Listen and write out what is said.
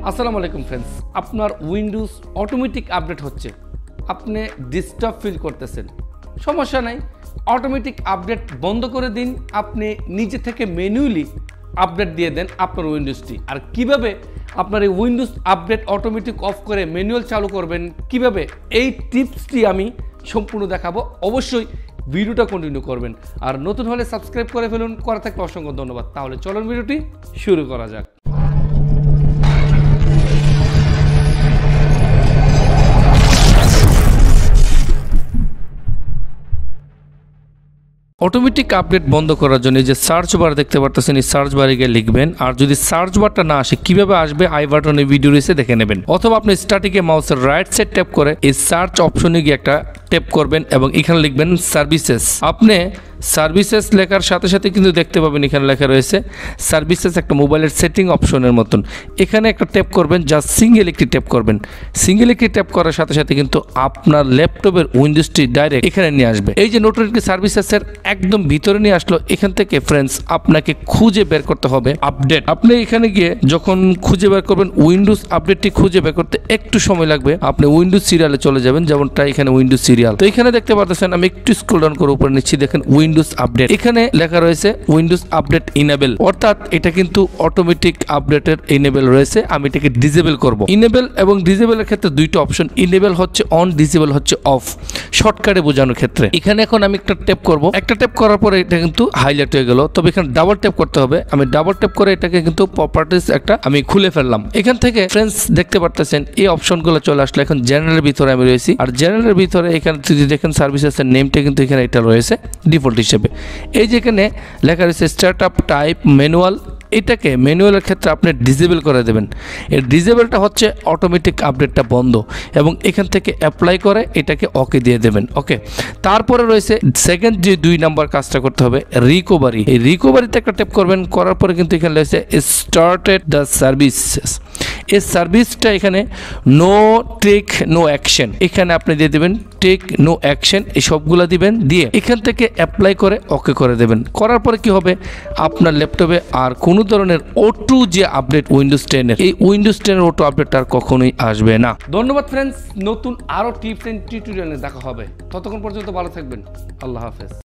আসসালামু আলাইকুম ফ্রেন্ডস, আপনার উইন্ডোজ অটোমেটিক আপডেট হচ্ছে, আপনি ডিস্টার্ব ফিল করতেছেন, সমস্যা নাই, অটোমেটিক আপডেট বন্ধ করে দিন। আপনি নিজে থেকে ম্যানুয়ালি আপডেট দিয়ে দেন আপনার উইন্ডোজটি। আর কিভাবে আপনার এই উইন্ডোজ আপডেট অটোমেটিক অফ করে ম্যানুয়াল চালু করবেন, কিভাবে এই টিপসটি আমি সম্পূর্ণ দেখাবো। অবশ্যই ভিডিওটা কন্টিনিউ করবেন, আর নতুন হলে সাবস্ক্রাইব করে ফেলুন। করা থাকলে অসংখ্য ধন্যবাদ। তাহলে চলুন ভিডিওটি শুরু করা যাক। অটোমেটিক আপডেট বন্ধ করার জন্য যে সার্চ বার দেখতে পারতেছেন, এই সার্চ বারে গিয়ে লিখবেন। আর যদি সার্চ বারটা না আসে, কিভাবে আসবে আই বাটনে ভিডিও রয়েছে দেখে নেবেন। অথবা আপনি স্টার্টিংয়ে মাউসের রাইট সাইড ট্যাপ করে এই সার্চ অপশনে গিয়ে একটা ট্যাপ করবেন এবং এখানে লিখবেন সার্ভিসেস। আপনি সার্ভিসেস লেখার সাথে সাথে কিন্তু দেখতে পাবেন এখানে লেখা রয়েছে সার্ভিসেস, একটা মোবাইলের সেটিং অপশনের মতন। এখানে একটা ট্যাপ করবেন, জাস্ট সিঙ্গেল একটি ট্যাপ করবেন। সিঙ্গেল একটি ট্যাপ করার সাথে সাথে কিন্তু আপনার ল্যাপটপের উইন্ডোজটি ডাইরেক্ট এখানে নিয়ে আসবে। এই যে নোটিফিকেশন সার্ভিসেসের একদম ভিতরে নিয়ে আসলো। এখান থেকে ফ্রেন্ডস আপনাকে খুঁজে বের করতে হবে আপডেট। আপনি এখানে গিয়ে যখন খুঁজে বের করবেন উইন্ডোজ আপডেটটি খুঁজে বের করতে একটু সময় লাগবে। আপনি উইন্ডোজ সিরিয়ালে চলে যাবেন, যেমনটা এখানে উইন্ডোজ সিরিয়াল। তো এখানে দেখতে পাচ্ছেন, আমি একটু স্ক্রল ডাউন করে উপরে নিচ্ছি, দেখেন উইন্ডোজ আপডেট। এখানে লেখা রয়েছে উইন্ডোজ আপডেট ইনেবল, অর্থাৎ এটা কিন্তু অটোমেটিক আপডেটের ইনেবল রয়েছে। আমি এটাকে ডিসেবল করব। ইনেবল এবং ডিসেবলের ক্ষেত্রে দুইটা অপশন, ইনেবল হচ্ছে অন, ডিসেবল হচ্ছে অফ, শর্টকাটে বোঝানোর ক্ষেত্রে। এখানে এখন আমি একটা ট্যাপ করব। একটা ট্যাপ করার পরে এটা কিন্তু হাইলাইট হয়ে গেল, তবে এখানে ডাবল ট্যাপ করতে হবে। আমি ডাবল ট্যাপ করে এটাকে কিন্তু প্রপার্টিজ একটা আমি খুলে ফেললাম। এখান থেকে ফ্রেন্ডস দেখতে পারতেছেন এই অপশনগুলো চলে আসলো। এখন জেনারেলের ভিতরে আমি রয়েছি, আর জেনারেলের ভিতরে এখানে যদি দেখেন সার্ভিসেসের নেমটা কিন্তু এখানে এটা রয়েছে ডিফল্ট হিসেবে। এই যে এখানে লেখা রয়েছে স্টার্টআপ টাইপ ম্যানুয়াল, এটাকে ম্যানুয়ালের ক্ষেত্রে আপনি ডিসেবল করে দেবেন। এর ডিসেবলটা হচ্ছে অটোমেটিক আপডেটটা বন্ধ, এবং এখান থেকে অ্যাপ্লাই করে এটাকে ওকে দিয়ে দেবেন। ওকে, তারপরে রয়েছে সেকেন্ড যে 2 নাম্বার কাজটা করতে হবে রিকভারি। এই রিকভারিতে একটা ট্যাপ করবেন, করার পরে কিন্তু এখানে রয়েছে স্টার্টেড দ্য সার্ভিসেস। এই সার্ভিসটা এখানে নো টেক নো অ্যাকশন, এখানে আপনি দিয়ে দেবেন টেক নো অ্যাকশন, এই সবগুলো দিবেন, দিয়ে এখান থেকে অ্যাপ্লাই করে ওকে করে দেবেন। করার পরে কি হবে, আপনার ল্যাপটপে আর কোনো ধরনের ওটু যে আপডেট উইন্ডোজ 10 এর, এই উইন্ডোজ 10 এর ওটু আপডেট আর কখনোই আসবে না। ধন্যবাদ ফ্রেন্ডস, নতুন আরো টিপস এন্ড টিউটোরিয়ালে দেখা হবে। ততক্ষণ পর্যন্ত ভালো থাকবেন, আল্লাহ হাফেজ।